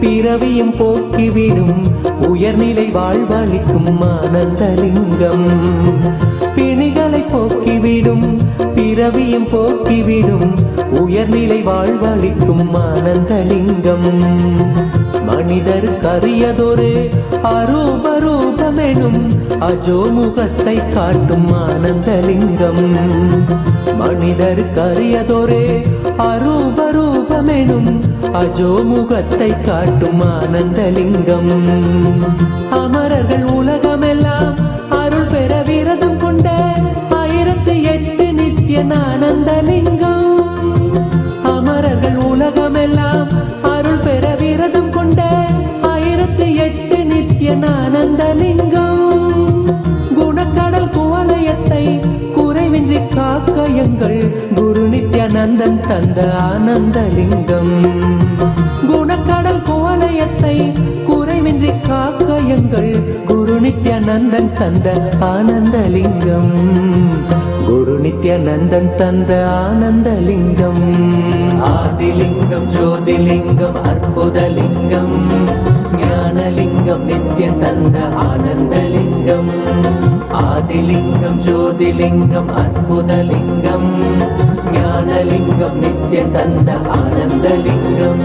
பிறவியும் போக்கிவிடும் உயர்நிலை வாழ்வளிக்கும் ஆனந்தலிங்கம். பிணிகளை போக்கிவிடும் பிறவியும் போக்கிவிடும் உயர்நிலை வாழ்வளிக்கும் ஆனந்தலிங்கம். மனிதர் கரியதொரு அரூபரூபமெனும் அஜோமுகத்தை காட்டும் ஆனந்தலிங்கம். மனிதர் கரியதொரு அரூபரூபமெனும் அஜோமுகத்தை காட்டும் ஆனந்தலிங்கம். அமரர்கள் உலகமெல்லாம் அருள் பெற விரதம் கொண்ட 1008 நித்திய ஆனந்தலிங்கம். அமரர்கள் உலகமெல்லாம் அருள் பெற விரதம் கொண்ட 1008 நித்திய ஆனந்தலிங்கம். குணக்கடல் குவலயத்தை குறைவின்றி காக்க எங்கள் குரு நித்யானந்தன் தந்த ஆனந்தலிங்கம். குணக்கடல் குவலயத்தை குறைவின்றி காக்க எங்கள் குரு நித்யானந்தன் தந்த ஆனந்தலிங்கம். குரு நித்யானந்தன் தந்த ஆனந்தலிங்கம். ஆதிலிங்கம் ஜோதிலிங்கம் அற்புதலிங்கம் ஞானலிங்கம் நித்யம் தந்த ஆனந்தலிங்கம். ஆதிலிங்கம் ஜோதிலிங்கம் அற்புதலிங்கம் ஞானலிங்கம் நித்யம் தந்த ஆனந்தலிங்கம்.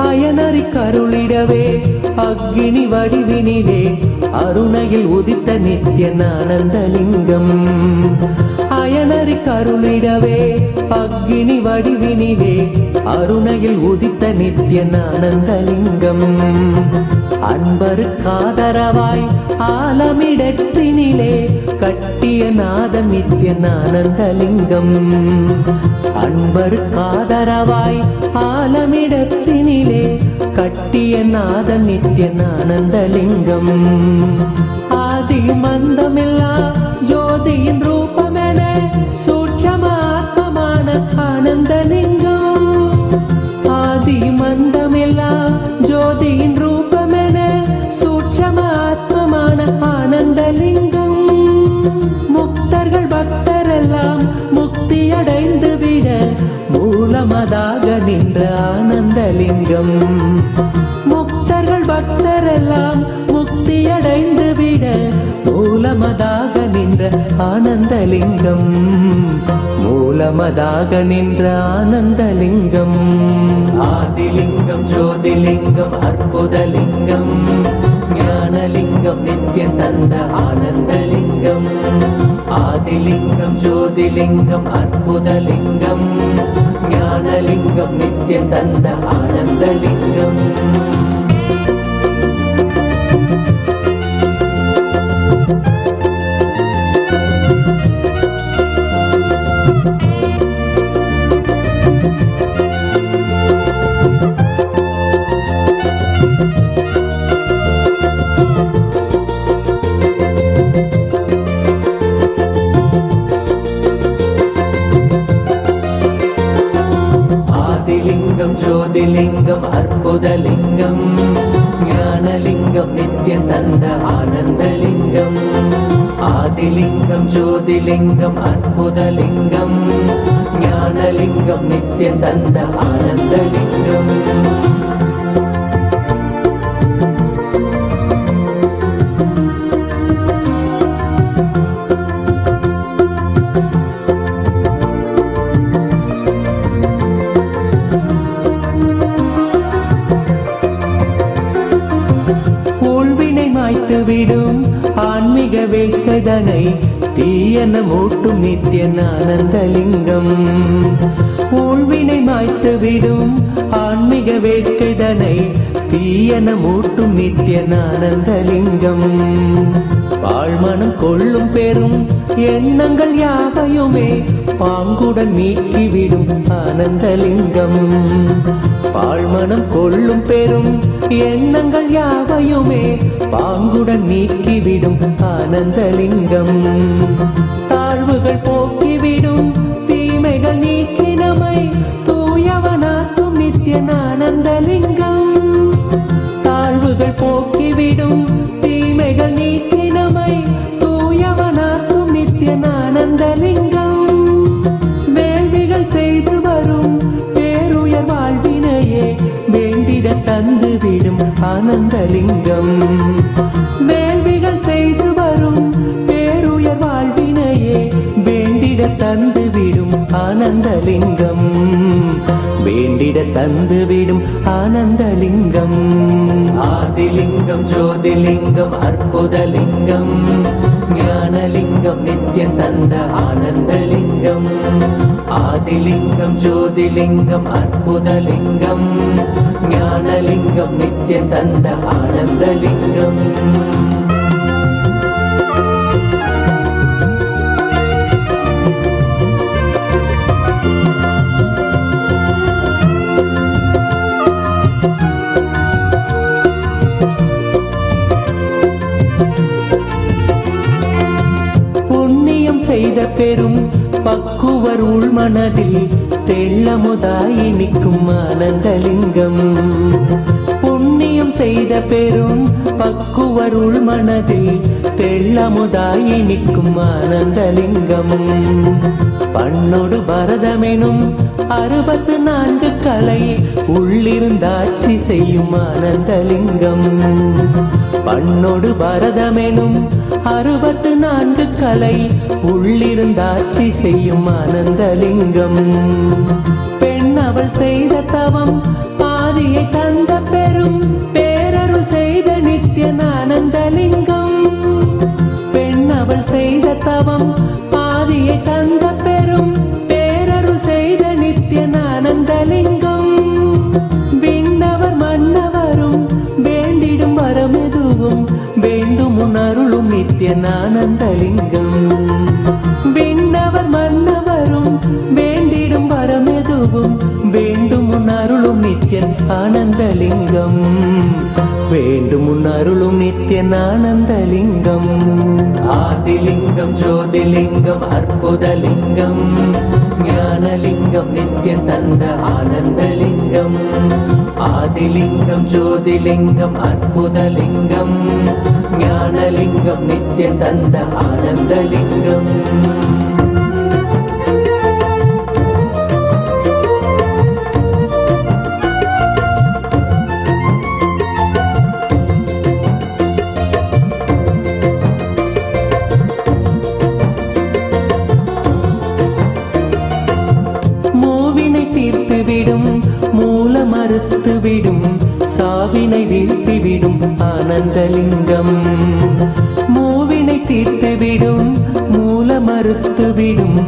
அயனறி கருளிடவே அக்னி வடிவினிலே அருணையில் உதித்த நித்ய ஆனந்தலிங்கம். அயனறி கருளிடவே அக்னி வடிவினிலே அருணையில் உதித்த நித்ய ஆனந்தலிங்கம். அன்பருக்காதரவாய் ஆலமிடற்றினிலே கட்டிய நாத நித்ய ஆனந்தலிங்கம். அன்பருக்காதரவாய் ஆலமிடற்றினிலே கட்டிய நாத நித்ய ஆனந்தலிங்கம். ஆதி மந்தமில்லா ஜோதியின் ரூபமென சூட்சமாத்மமான ஆனந்தலிங்கம். ஆதி மந்தமில்லா ஜோதியின் ரூபமென சூட்சமாத்மமான ஆனந்தலிங்கம். முக்தர்கள் பக்தரெல்லாம் முக்தி அடைந்து விட மூலமதாக நின்ற ஆனந்தலிங்கம். முக்தர்கள் பக்தரெல்லாம் முக்தி அடைந்து விட மூலமதாக நின்ற ஆனந்தலிங்கம். மூலமதாக நின்ற ஆனந்தலிங்கம். ஆதிலிங்கம் ஜோதிலிங்கம் அற்புதலிங்கம் ஞானலிங்கம் நித்யம் தந்த ஆனந்தலிங்கம். ஆதிலிங்கம் ஜோதிலிங்கம் அற்புதலிங்கம் ஞானலிங்கம் நித்யம் தந்த ஆனந்தலிங்கம். ஆதிலிங்கம் ஜோதிலிங்கம் அற்புதலிங்கம் ஞானலிங்கம் நித்யம் தந்த ஆனந்தலிங்கம். ஆதிலிங்கம் ஜோதிலிங்கம் அற்புதலிங்கம் ஞானலிங்கம் நித்யம் தந்த ஆனந்தலிங்கம். விடும் ஆன்மீக வேட்கைதனை தீயன மூட்டும் நித்ய ஆனந்தலிங்கம். ஊழ்வினை மாய்த்து விடும் ஆன்மீக வேட்கைதனை தீயன மூட்டும் நித்ய ஆனந்தலிங்கம். வாழ்மனம் கொள்ளும் பெரும் எண்ணங்கள் யாவையுமே பாங்குடன் நீக்கிவிடும் ஆனந்தலிங்கம். பாழ்மனம் கொள்ளும் பெரும் எண்ணங்கள் யாவையுமே பாங்குடன் நீக்கிவிடும் ஆனந்தலிங்கம். தாழ்வுகள் போக்கிவிடும் தீமைகள் நீக்கி நம்மை தூயவனாய் ஆனந்தலிங்கம். தாழ்வுகள் போக்கிவிடும் தீமைகள் நீக்கி நம்மை தூயவனாக்கும் நித்தியன் ஆனந்தலிங்கம். வேள்விகள் செய்து வரும் பேருயர் வாழ்வினையே வேண்டிட தந்துவிடும் ஆனந்தலிங்கம். வேள்விகள் செய்து வரும் பேருயர் வாழ்வினையே வேண்டிட தந்துவிடும் ஆனந்தலிங்கம். வேண்டிட தந்துவிடும் ஆனந்தலிங்கம். ஆதிலிங்கம் ஜோதிலிங்கம் அற்புதலிங்கம் ஞானலிங்கம் நித்யம் தந்த ஆனந்தலிங்கம். ஆதிலிங்கம் ஜோதிலிங்கம் அற்புதலிங்கம் ஞானலிங்கம் நித்யம் தந்த ஆனந்தலிங்கம். செய்த பெரும் பக்குவர் உள்மனதில் தெள்ளமுதாய் நிற்கும் ஆனந்தலிங்கம். புண்ணியம் செய்த பெரும் பக்குவர் உள்மனதில் தெள்ளமுதாய் நிற்கும் ஆனந்தலிங்கம். பண்ணொடு பரதமெனும் 64 கலை உள்ளிருந்தாட்சி செய்யும் ஆனந்தலிங்கம். பண்ணொடு பரதமெனும் 64 கலை உள்ளிருந்தாட்சி செய்யும் ஆனந்தலிங்கம். பெண் அவள் செய்த தவம் பாதியை தந்த பெரும் பேரருள் செய்த நித்யன் ஆனந்தலிங்கம். பெண் அவள் செய்த தவம் பாதியை தந்த பெரும் பேரருள் செய்த நித்யன் ஆனந்தலிங்கம். விண்ணவர் மன்னவரும் வேண்டிடும் வரமெதுவும் வேண்டும் உணருளும் நித்யன் ஆனந்தலிங்கம். விண்ணவர் மன்னவரும் வேண்டிடும் வரமெதுவும் வேண்டும் உணருளும் நித்யன் ஆனந்தலிங்கம். வேண்டும் உணருளும் நித்யன் ஆனந்தலிங்கம். ஆதிலிங்கம் ஜோதிலிங்கம் அற்புதலிங்கம் ஞானலிங்கம் நித்யம் தந்த ஆனந்தலிங்கம். ஆதிலிங்கம் ஜோதிலிங்கம் அற்புதலிங்கம் ஞானலிங்கம் நித்யம் தந்த ஆனந்தலிங்கம். தீர்த்துவிடும் மூல மறுத்துவிடும் சாவினை வீழ்த்திவிடும் ஆனந்தலிங்கம். மூவினை தீர்த்துவிடும் மூல மறுத்துவிடும்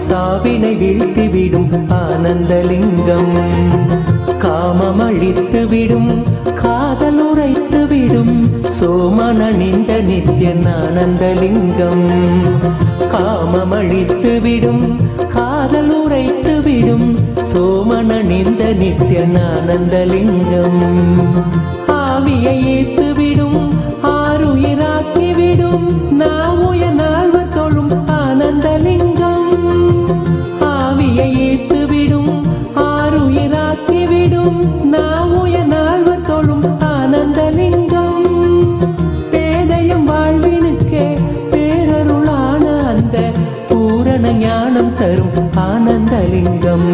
சாவினை வீழ்த்திவிடும் ஆனந்தலிங்கம். காமம் அழித்துவிடும் காதல் உரைத்துவிடும் சோமனணிந்த நித்யன் ஆனந்தலிங்கம். காமம் அழித்துவிடும் காதல் உரைத்துவிடும் சோமனணிந்த நித்யன் ஆனந்தலிங்கம். ஆவியை ஏத்துவிடும் ஆறுயிராக்கிவிடும் நாவுய நால்வர் தொழும் ஆனந்தலிங்கம். ஆவியை ஏத்துவிடும் ஆறுயிராக்கிவிடும் நாவுய நால்வர் தொழும் ஆனந்தலிங்கம். பேதையும் வாழ்வினுக்கே பேரருளான அந்த பூரண ஞானம் தரும் ஆனந்தலிங்கம்.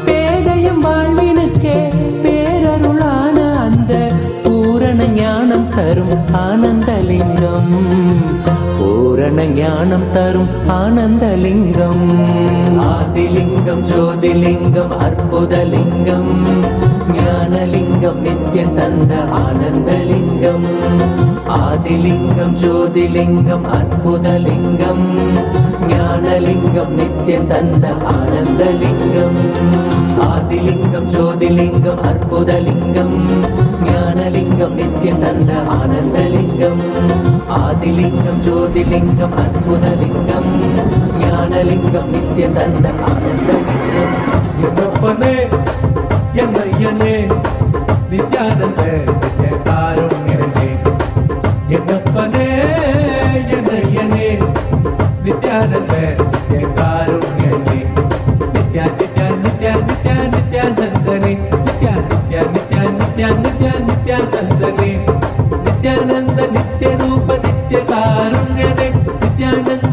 பேதையும் வாழ்வினுக்கே பேரருளான அந்த பூரண ஞானம் தரும் ஆனந்தலிங்கம். பூரண ஞானம் தரும் ஆனந்தலிங்கம். ஆதிலிங்கம் ஜோதிலிங்கம் அற்புதலிங்கம் ஞானலிங்கம் நித்யம் தந்த ஆனந்தலிங்கம். ஆதிலிங்கம் ஜோதிலிங்கம் அற்புதலிங்கம் ஞானலிங்கம் நித்யம் தந்த ஆனந்தலிங்கம். ஆதிலிங்கம் ஜோதிலிங்கம் அற்புதலிங்கம் ஞானலிங்கம் நித்யம் தந்த ஆனந்தலிங்கம். ஆதிலிங்கம் ஜோதிலிங்கம் அற்புதலிங்கம் ஞானலிங்கம் நித்யம் தந்த ஆனந்தலிங்கம். என்னப்பனே என்னையனே நித்யானந்த நித்ய காருண்யனே. என்னப்பனே என்னையனே நித்யானந்த நித்ய காருண்யனே. நித்யா நித்யா நித்யா நித்யா நித்யானந்தனே. நித்யா நித்யா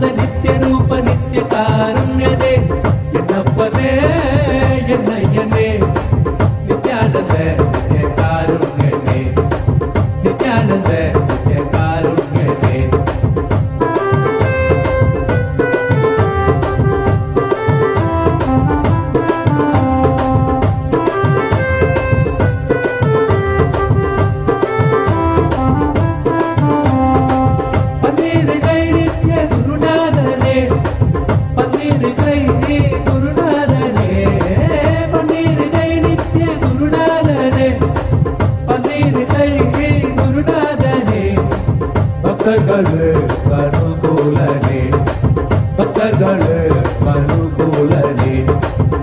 ನಿತ್ಯಾನಂದ ನಿತ್ಯ ರೂಪ ನಿತ್ಯ ಕಾರುಣ್ಯನೇ ಎನ್ನಪ್ಪನೇ ಎನ್ನಯ್ಯನೇ ನಿತ್ಯಾನಂದ ನಿತ್ಯ ಕಾರುಣ್ಯನೇ ನಿತ್ಯಾನಂದ ನಿತ್ಯ ಕಾರುಣ್ಯನೇ ಭಕ್ತಗಳು ಅನುಕೂಲನೆ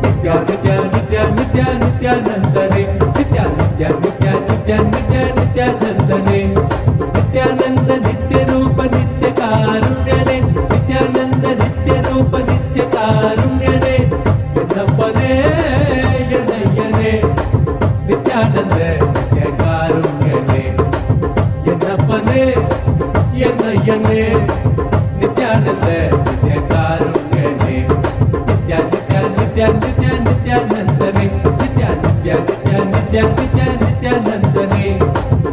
ನಿತ್ಯ ನಿತ್ಯ ನಿತ್ಯ ನಿತ್ಯ ನಿತ್ಯಾನಂದನೆ ನಿತ್ಯ ನಿತ್ಯ ನಿತ್ಯ ನಿತ್ಯ ನಿತ್ಯ ನಿತ್ಯಾನಂದನೆ ನಿತ್ಯಾನಂದ ನಿತ್ಯ ರೂಪ ನಿತ್ಯ ಕಾರುಣ್ಯನೆ ನಿತ್ಯಾನಂದ ನಿತ್ಯ ರೂಪ ನಿತ್ಯ ಕಾರುಣ್ಯನೆ ಎನ್ನಪ್ಪನೇ ಎನ್ನಯ್ಯನೇ ನಿತ್ಯಾನಂದ ನಿತ್ಯ ಕಾರುಣ್ಯನೆ ಎನ್ನಪ್ಪನೇ ಎನ್ನಯ್ಯನೇ ನಿತ್ಯಾನಂದ ನಿತ್ಯ ಕಾರುಣ್ಯನೇ ನಿತ್ಯ ನಿತ್ಯ ನಿತ್ಯ ನಿತ್ಯ ನಿತ್ಯಾನಂದನೆ ನಿತ್ಯ ನಿತ್ಯ ನಿತ್ಯ ನಿತ್ಯ ನಿತ್ಯ ನಿತ್ಯಾನಂದನೆ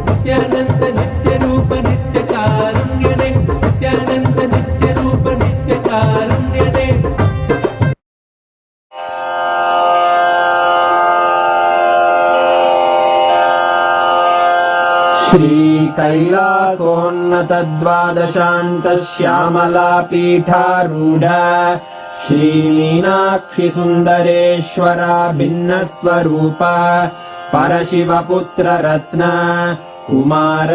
ನಿತ್ಯಾನಂದ ನಿತ್ಯ ರೂಪ ನಿತ್ಯ ಕಾರುಣ್ಯನೇ ನಿತ್ಯಾನಂದ ನಿತ್ಯ ರೂಪ ನಿತ್ಯ ಕಾರುಣ್ಯನೇ श्रीकैलासोन्नतद्वादशान्तश्यामलापीठारूढ श्रीमीनाक्षि सुन्दरेश्वरा भिन्नस्वरूप परशिवपुत्ररत्न कुमार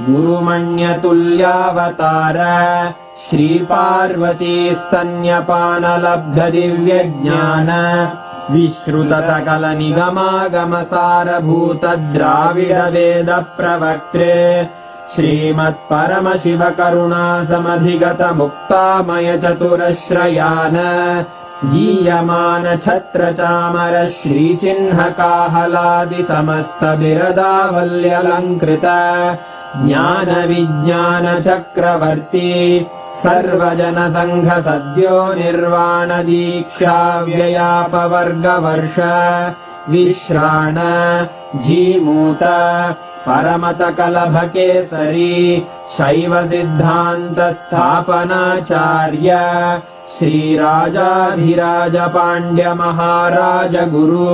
गुरुमण्यतुल्यावतार श्रीपार्वतीस्तन्यपानलब्धदिव्यज्ञान विश्रुत सकल निगमागमसारभूत द्राविड वेद प्रवक्त्रे श्रीमत्परमशिव करुणा समधिगत मुक्तामय चतुरश्रयान गीयमान छत्र चामर श्रीचिह्न काहलादि समस्त बिरदावल्यलङ्कृत ज्ञान विज्ञान चक्रवर्ती सर्वजन संघ सद्यो निर्वाण दीक्षा व्ययापवर्गवर्ष विश्राण जीमूत परमत कलभ केसरी शैव सिद्धांत स्थापनाचार्य श्रीराजाधिराज पाण्ड्य महाराज गुरु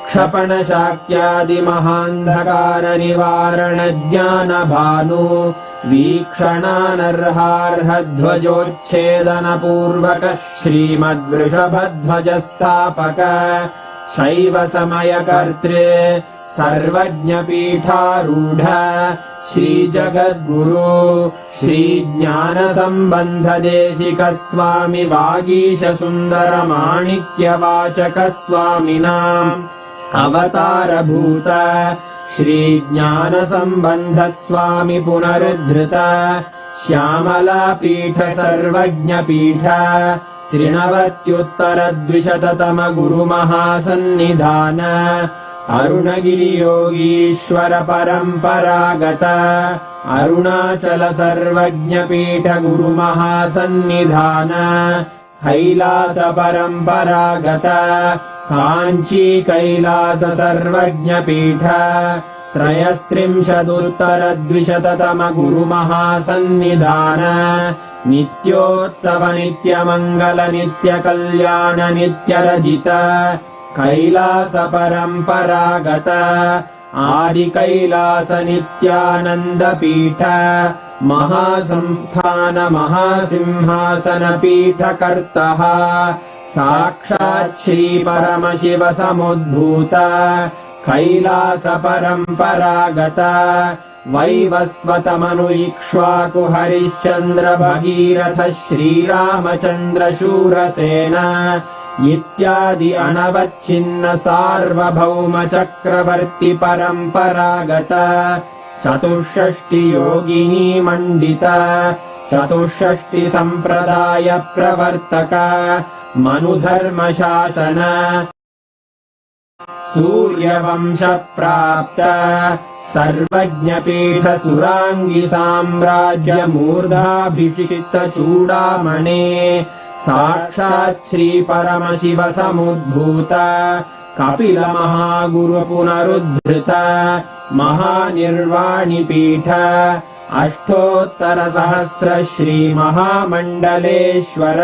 क्षपण शाक्यादि महान्धकार निवारण ज्ञान भानु वीक्षणानर्हार्ह ध्वजोच्छेदन पूर्वक श्रीमद्वृषभध्वज स्थापक शैव समय कर्तृ सर्वज्ञ पीठारूढ़ श्री जगद्गुरु श्री ज्ञान संबंध देशिक स्वामी वागीश सुंदर माणिक्य वाचक स्वामिनाम् अवतार भूत श्री ज्ञान संबंध स्वामी पुनरुद्धृत श्यामला पीठ सर्वज्ञ पीठ त्रिनवत्युत्तर द्विशततम गुरु महासन्निधान अरुणगिरि योगीश्वर परंपरागत अरुणाचल सर्वज्ञ पीठ गुरु महासन्निधान कैलास परंपरागत कांची कैलास सर्वज्ञ पीठ त्रयस्त्रिंशदुत्तर द्विशततम गुरु महासन्निधान नित्योत्सव नित्य मंगल नित्य कल्याण नित्य रजित कैलास परंपरागत आदि कैलास नित्यानंद पीठ महासंस्थान महासिंहासन पीठ कर्तः साक्षात् श्री परमशिव समुद्भूत कैलास परंपरागत वैवस्वत मनु इक्ष्वाकु हरिश्चंद्र भगीरथ श्रीरामचंद्र शूरसेन इत्यादि अनवच्छिन्न सार्वभौम चक्रवर्ती परंपरागत चतुष्षष्टि योगिनी मंडित चतुष्षष्टि संप्रदाय प्रवर्तक मनुधर्म शासन सूर्यवंश प्राप्त सर्वज्ञपीठ सुराङ्गी साम्राज्य मूर्धाभिषिक्त चूडामणे साक्षात् श्री परमशिव समुद्भूत कपिल महागुरु पुनरुद्धृत महानिर्वाणिपीठ अष्टोत्तरसहस्र श्री महामण्डलेश्वर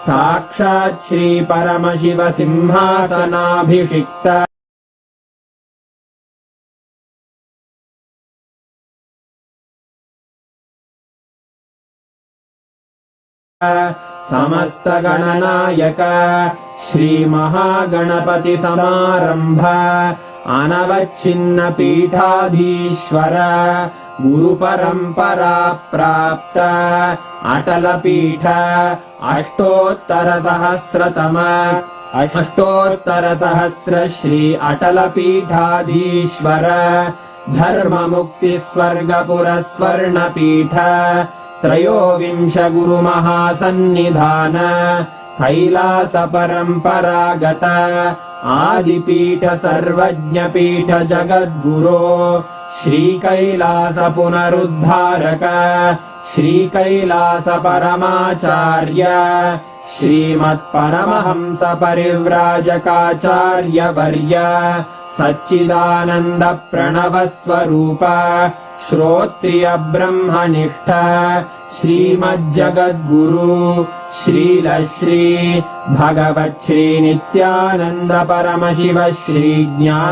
साक्षात् श्री परमशिव सिंहासनाभिषिक्त समस्त गणनायक श्री महागणपति समारंभ अनवच्छिन्न पीठाधीश्वर गुरु परंपरा प्राप्त अटल पीठ अष्टोत्तर सहस्र श्री अटल पीठाधीश्वर धर्म मुक्ति स्वर्गपुर स्वर्ण पीठ त्रयोविंश गुरु महासन्निधान कैलास परंपरागत आदिपीठ सर्वज्ञ पीठ जगद्गुरो श्री कैलास पुनरुद्धारक श्री कैलास परमाचार्य श्रीमत्परमहंस परिव्राजकाचार्य वर्य सच्चिदानंद प्रणव स्वरूप श्रोत्रिय ब्रह्मनिष्ठ श्रीमज्जगद्गुरु श्रील श्री भगवत् श्री नित्यानंद परमशिव श्री ज्ञान